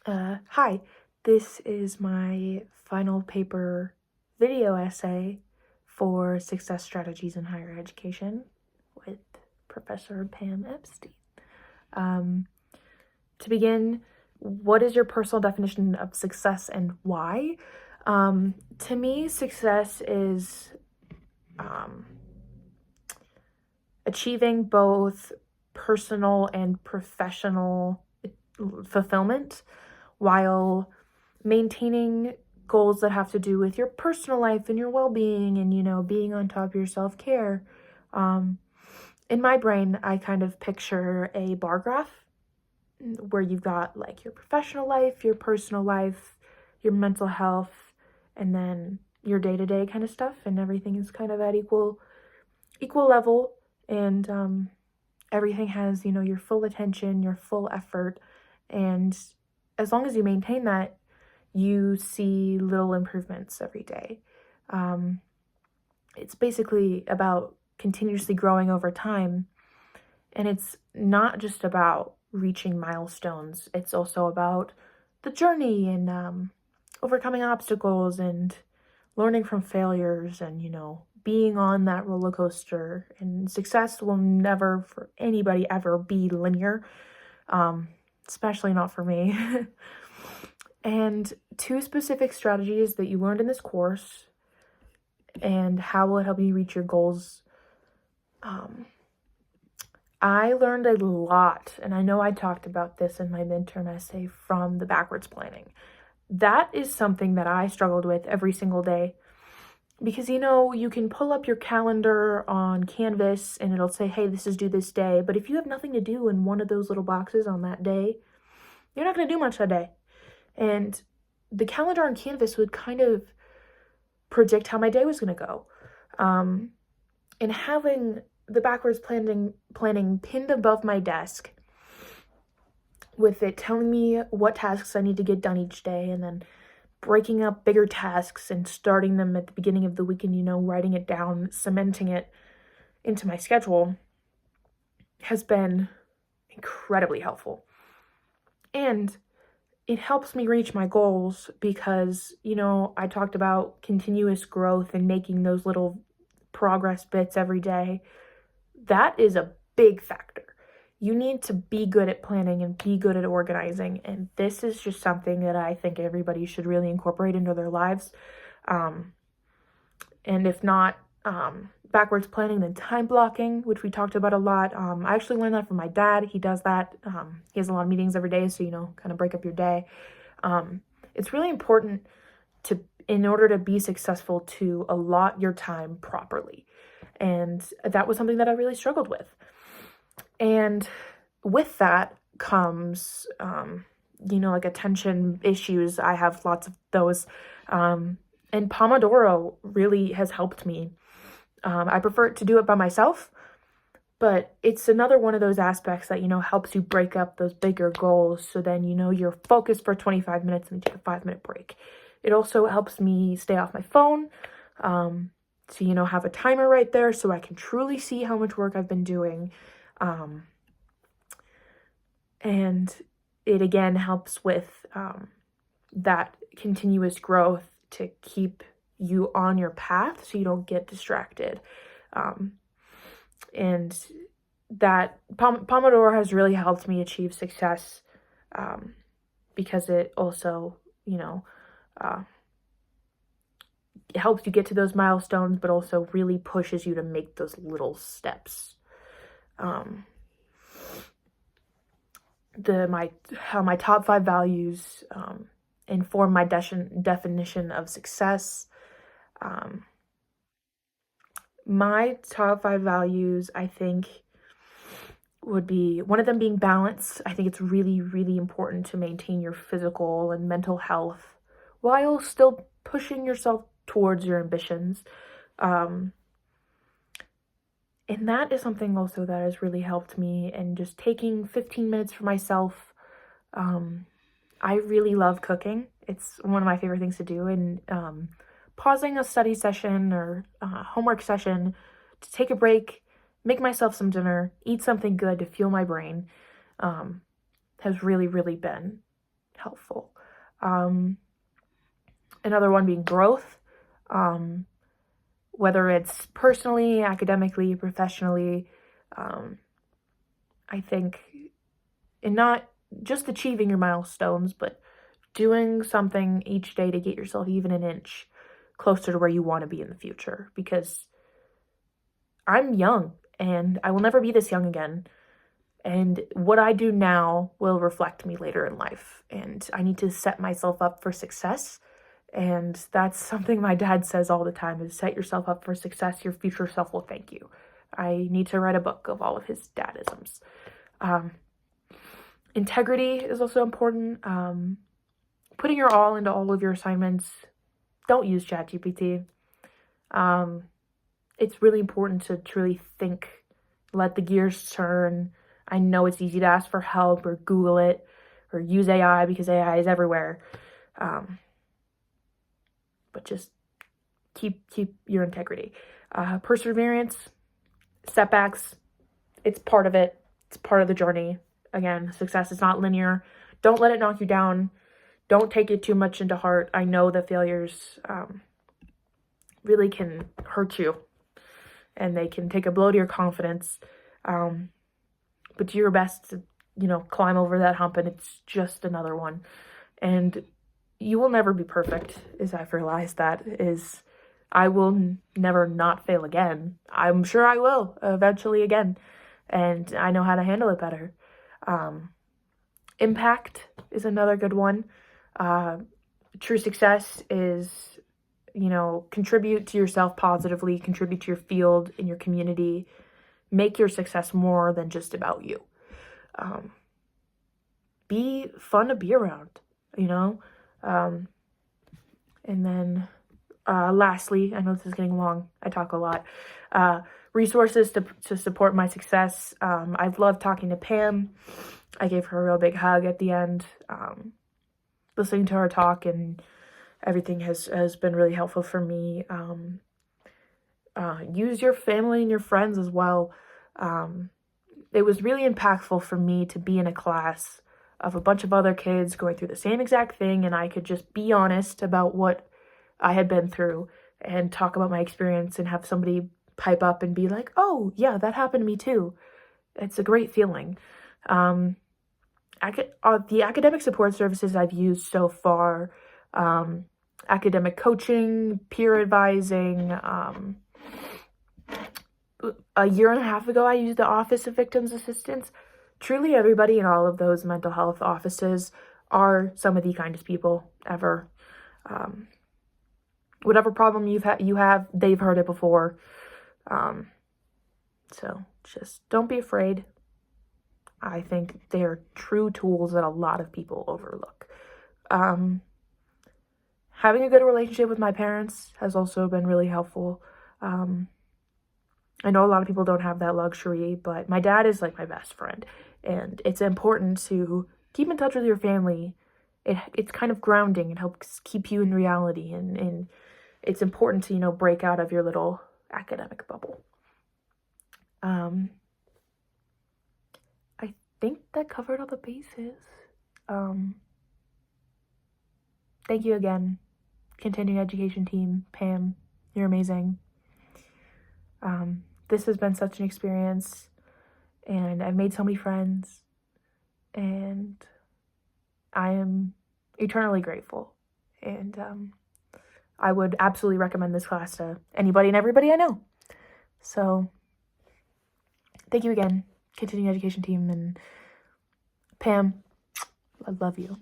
Hi, this is my final paper video essay for Success Strategies in Higher Education with Professor Pam Epstein. To begin, what is your personal definition of success and why? To me, success is achieving both personal and professional fulfillment while maintaining goals that have to do with your personal life and your well-being and, being on top of your self-care. In my brain, I kind of picture a bar graph where you've got like your professional life, your personal life, your mental health, and then your day-to-day kind of stuff, and everything is kind of at equal level, and everything has, your full attention, your full effort, and as long as you maintain that, you see little improvements every day. It's basically about continuously growing over time, and it's not just about reaching milestones. It's also about the journey and overcoming obstacles and learning from failures and, being on that roller coaster. And success will never, for anybody, ever be linear, especially not for me. And 2 specific strategies that you learned in this course and how will it help you reach your goals. I learned a lot, and I know I talked about this in my midterm essay, from the backwards planning. That is something that I struggled with every single day because, you can pull up your calendar on Canvas and it'll say, hey, this is due this day. But if you have nothing to do in one of those little boxes on that day, you're not going to do much that day. And the calendar on Canvas would kind of predict how my day was going to go. And having the backwards planning pinned above my desk with it telling me what tasks I need to get done each day, and then breaking up bigger tasks and starting them at the beginning of the week and, writing it down, cementing it into my schedule, has been incredibly helpful. And it helps me reach my goals because, I talked about continuous growth and making those little progress bits every day. That is a big factor. You need to be good at planning and be good at organizing. And this is just something that I think everybody should really incorporate into their lives. And if not backwards planning, then time blocking, which we talked about a lot. I actually learned that from my dad. He does that. He has a lot of meetings every day, so, kind of break up your day. It's really important in order to be successful, to allot your time properly. And that was something that I really struggled with. And with that comes, like attention issues. I have lots of those. And Pomodoro really has helped me. I prefer to do it by myself, but it's another one of those aspects that, helps you break up those bigger goals. So then, you're focused for 25 minutes and take a 5-minute break. It also helps me stay off my phone. To, have a timer right there so I can truly see how much work I've been doing. And it again helps with that continuous growth to keep you on your path so you don't get distracted. And that Pomodoro has really helped me achieve success because it also, it helps you get to those milestones, but also really pushes you to make those little steps. How my top 5 values inform my definition of success. My top 5 values, I think, would be one of them being balance. I think it's really, really important to maintain your physical and mental health while still pushing yourself towards your ambitions. And that is something also that has really helped me, and just taking 15 minutes for myself. I really love cooking. It's one of my favorite things to do. And pausing a study session or homework session to take a break, make myself some dinner, eat something good to fuel my brain, has really, really been helpful. Another one being growth, whether it's personally, academically, professionally. I think in not just achieving your milestones, but doing something each day to get yourself even an inch closer to where you want to be in the future, because I'm young and I will never be this young again. And what I do now will reflect me later in life. And I need to set myself up for success. And that's something my dad says all the time, is set yourself up for success. Your future self will thank you. I need to write a book of all of his dadisms. Integrity is also important. Putting your all into all of your assignments. Don't use ChatGPT. It's really important to truly think, let the gears turn. I know it's easy to ask for help or Google it or use AI because AI is everywhere. But just keep your integrity. Perseverance, setbacks, it's part of it. It's part of the journey. Again, success is not linear. Don't let it knock you down. Don't take it too much into heart. I know that failures really can hurt you, and they can take a blow to your confidence. But do your best to, climb over that hump, and it's just another one. And you will never be perfect, as I've realized I will never not fail again. I'm sure I will eventually again, and I know how to handle it better. Impact is another good one. True success is, contribute to yourself positively, contribute to your field and your community, make your success more than just about you. Be fun to be around, and then lastly, I know this is getting long, I talk a lot, resources to support my success. I've loved talking to Pam. I gave her a real big hug at the end. Listening to her talk and everything has been really helpful for me. Use your family and your friends as well. It was really impactful for me to be in a class of a bunch of other kids going through the same exact thing, and I could just be honest about what I had been through and talk about my experience and have somebody pipe up and be like, oh, yeah, that happened to me too. It's a great feeling. The academic support services I've used so far, academic coaching, peer advising. A year and a half ago, I used the Office of Victims Assistance. Truly, everybody in all of those mental health offices are some of the kindest people ever. Whatever problem you have, they've heard it before. So just don't be afraid. I think they're true tools that a lot of people overlook. Having a good relationship with my parents has also been really helpful. I know a lot of people don't have that luxury, but my dad is like my best friend, and it's important to keep in touch with your family. It's kind of grounding. It helps keep you in reality, and it's important to, break out of your little academic bubble. I think that covered all the bases. Thank you again, continuing education team. Pam, you're amazing. This has been such an experience, and I've made so many friends, and I am eternally grateful. And I would absolutely recommend this class to anybody and everybody I know. So thank you again, continuing education team, and Pam, I love you.